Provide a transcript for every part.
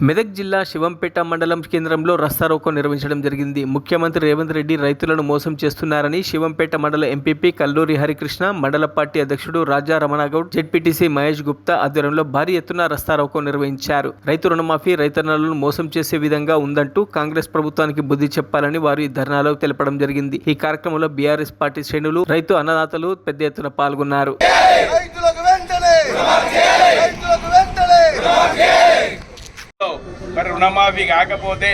మెదక్ జిల్లా శివంపేట మండలం కేంద్రంలో రస్తారోకో నిర్వహించడం జరిగింది. ముఖ్యమంత్రి రేవంత్ రెడ్డి రైతులను మోసం చేస్తున్నారని శివంపేట మండల ఎంపీపీ కల్లూరి హరికృష్ణ, మండల పార్టీ అధ్యక్షుడు రాజా రమణగౌడ్, జెడ్పీటీసీ మహేష్ గుప్తా ఆధ్వర్యంలో భారీ ఎత్తున రస్తారోకో నిర్వహించారు. రైతు రుణమాఫీ రైతన్నలను మోసం చేసే విధంగా ఉందంటూ కాంగ్రెస్ ప్రభుత్వానికి బుద్ధి చెప్పాలని వారు ఈ ధర్నాలో తెలపడం జరిగింది. ఈ కార్యక్రమంలో బీఆర్ఎస్ పార్టీ శ్రేణులు, రైతు అన్నదాతలు పెద్ద ఎత్తున పాల్గొన్నారు. మరి రుణమాఫీ కాకపోతే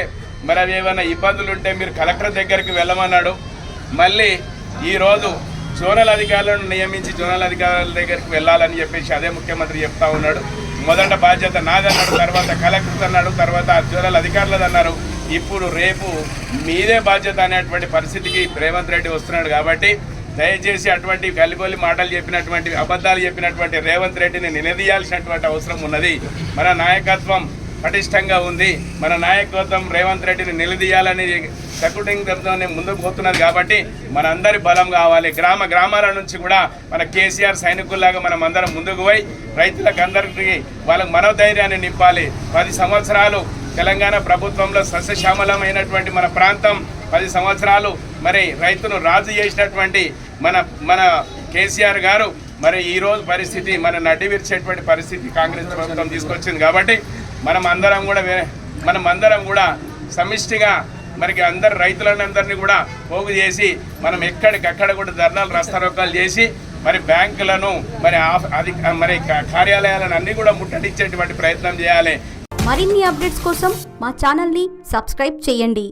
మరి అవి ఏమైనా ఇబ్బందులు ఉంటే మీరు కలెక్టర్ దగ్గరికి వెళ్ళమన్నాడు. మళ్ళీ ఈరోజు జోనల్ అధికారులను నియమించి జోనల్ అధికారుల దగ్గరికి వెళ్ళాలని చెప్పేసి అదే ముఖ్యమంత్రి చెప్తా ఉన్నాడు. మొదట బాధ్యత నాదన్నాడు, తర్వాత కలెక్టర్ అన్నాడు, తర్వాత జోనల్ అధికారులది అన్నారు. ఇప్పుడు రేపు మీదే బాధ్యత అనేటువంటి పరిస్థితికి రేవంత్ రెడ్డి వస్తున్నాడు. కాబట్టి దయచేసి అటువంటి గల్లిగొల్లి మాటలు చెప్పినటువంటి, అబద్ధాలు చెప్పినటువంటి రేవంత్ రెడ్డిని నిలదీయాల్సినటువంటి అవసరం ఉన్నది. మన నాయకత్వం పటిష్టంగా ఉంది. మన నాయకత్వం రేవంత్ రెడ్డిని నిలదీయాలని సకుటుంబంతోనే ముందుకు పోతున్నది. కాబట్టి మనందరి బలం కావాలి. గ్రామాల నుంచి కూడా మన కేసీఆర్ సైనికుల్లాగా మనం అందరం ముందుకు పోయి రైతులకు అందరికీ వాళ్ళకి మనోధైర్యాన్ని నింపాలి. 10 సంవత్సరాలు తెలంగాణ ప్రభుత్వంలో సస్యశ్యామలమైనటువంటి మన ప్రాంతం 10 సంవత్సరాలు మరి రైతును రాజు చేసినటువంటి మన కేసీఆర్ గారు మరి ఈరోజు పరిస్థితి మన నడ్డి విరిచేటువంటి పరిస్థితి కాంగ్రెస్ ప్రభుత్వం తీసుకొచ్చింది. కాబట్టి మనం అందరం కూడా సమిష్టిగా మరి అందరు రైతులందరినీ కూడా పోగు చేసి మనం ఎక్కడికక్కడ కూడా ధర్నాలు రస్తారోకాలు చేసి మరి బ్యాంకులను మరి కార్యాలయాలను అన్ని కూడా ముట్టడించేటువంటి ప్రయత్నం చేయాలి. మరిన్ని అప్డేట్స్ కోసం మా ఛానల్ని సబ్స్క్రైబ్ చేయండి.